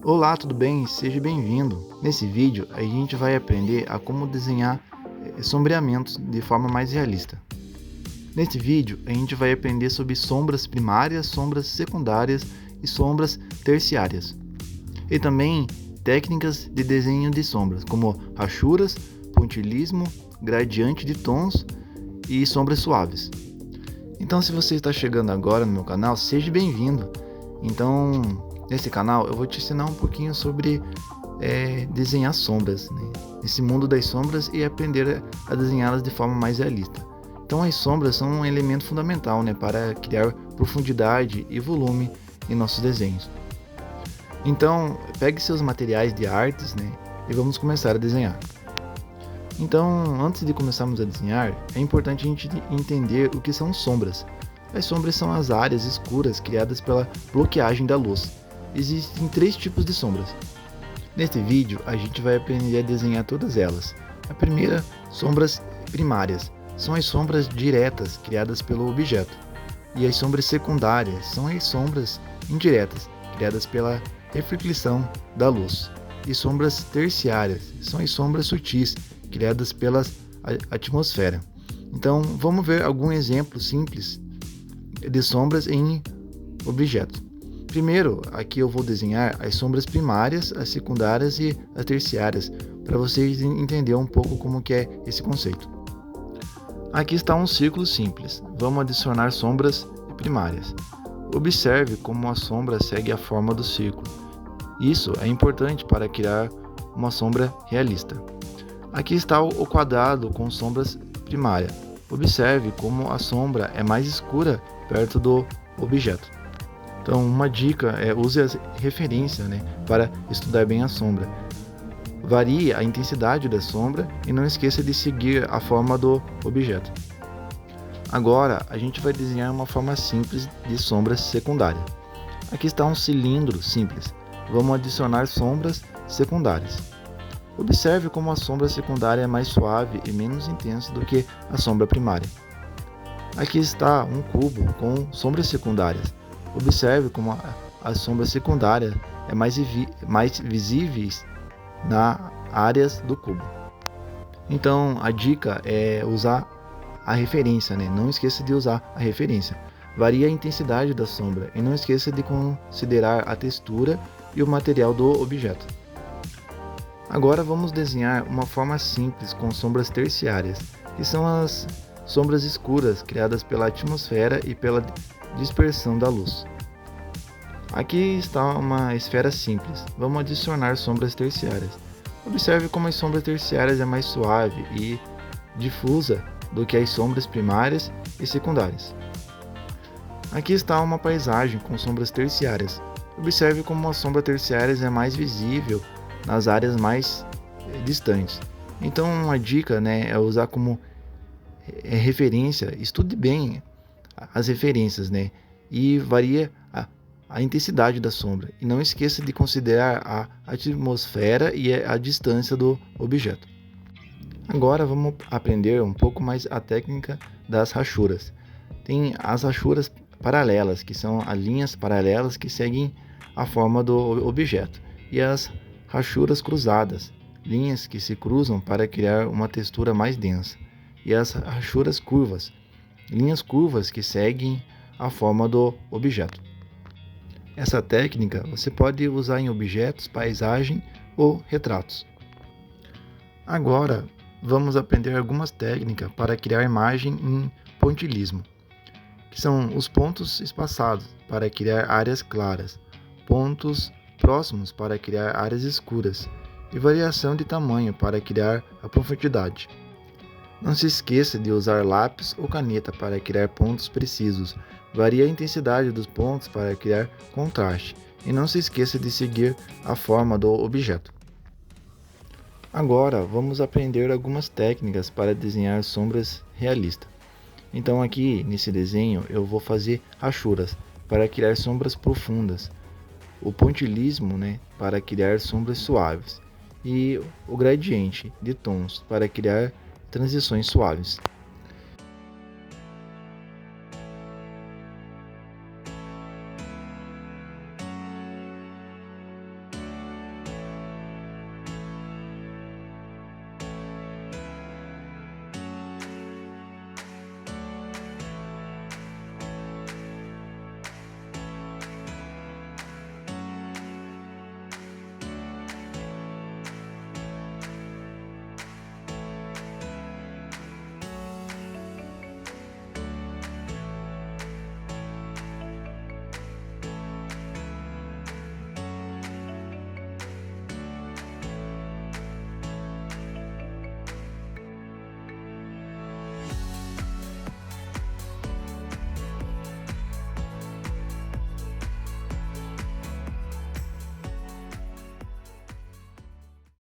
Olá, tudo bem? Seja bem-vindo. Nesse vídeo a gente vai aprender a como desenhar sombreamentos de forma mais realista. Nesse vídeo a gente vai aprender sobre sombras primárias, sombras secundárias e sombras terciárias. E também técnicas de desenho de sombras, como rachuras, pontilhismo, gradiente de tons e sombras suaves. Então, se você está chegando agora no meu canal, seja bem-vindo. Então, nesse canal eu vou te ensinar um pouquinho sobre desenhar sombras, né? Esse mundo das sombras e aprender a desenhá-las de forma mais realista. Então, as sombras são um elemento fundamental, né, para criar profundidade e volume em nossos desenhos. Então, pegue seus materiais de artes, né, e vamos começar a desenhar. Então, antes de começarmos a desenhar, é importante a gente entender o que são sombras. As sombras são as áreas escuras criadas pela bloqueagem da luz. Existem 3 tipos de sombras. Neste vídeo, a gente vai aprender a desenhar todas elas. A primeira, sombras primárias, são as sombras diretas criadas pelo objeto. E as sombras secundárias são as sombras indiretas, criadas pela reflexão da luz. E sombras terciárias são as sombras sutis, criadas pela atmosfera. Então, vamos ver algum exemplo simples de sombras em objetos. Primeiro, aqui eu vou desenhar as sombras primárias, as secundárias e as terciárias, para vocês entenderem um pouco como que é esse conceito. Aqui está um círculo simples. Vamos adicionar sombras primárias. Observe como a sombra segue a forma do círculo. Isso é importante para criar uma sombra realista. Aqui está o quadrado com sombras primárias. Observe como a sombra é mais escura perto do objeto. Então, uma dica é use a referência, né, para estudar bem a sombra. Varie a intensidade da sombra e não esqueça de seguir a forma do objeto. Agora, a gente vai desenhar uma forma simples de sombra secundária. Aqui está um cilindro simples. Vamos adicionar sombras secundárias. Observe como a sombra secundária é mais suave e menos intensa do que a sombra primária. Aqui está um cubo com sombras secundárias. Observe como a sombra secundária é mais visíveis nas áreas do cubo. Então, a dica é usar a referência, né? Não esqueça de usar a referência. Varie a intensidade da sombra e não esqueça de considerar a textura e o material do objeto. Agora vamos desenhar uma forma simples com sombras terciárias, que são as sombras escuras criadas pela atmosfera e pela dispersão da luz. Aqui está uma esfera simples. Vamos adicionar sombras terciárias. Observe como as sombras terciárias é mais suave e difusa do que as sombras primárias e secundárias. Aqui está uma paisagem com sombras terciárias. Observe como a sombra terciária é mais visível nas áreas mais distantes. Então, uma dica, né, é usar como referência. Estude bem as referências, né, e varia a intensidade da sombra. E não esqueça de considerar a atmosfera e a distância do objeto. Agora vamos aprender um pouco mais a técnica das rachuras. Tem as rachuras paralelas, que são as linhas paralelas que seguem a forma do objeto, e as rachuras cruzadas, linhas que se cruzam para criar uma textura mais densa, e as rachuras curvas, linhas curvas que seguem a forma do objeto. Essa técnica você pode usar em objetos, paisagem ou retratos. Agora vamos aprender algumas técnicas para criar imagem em pontilhismo, que são os pontos espaçados para criar áreas claras, pontos próximos para criar áreas escuras e variação de tamanho para criar a profundidade. Não se esqueça de usar lápis ou caneta para criar pontos precisos. Varie a intensidade dos pontos para criar contraste e não se esqueça de seguir a forma do objeto. Agora vamos aprender algumas técnicas para desenhar sombras realistas. Então aqui nesse desenho eu vou fazer rachuras para criar sombras profundas, o pontilhismo, né, para criar sombras suaves, e o gradiente de tons para criar transições suaves.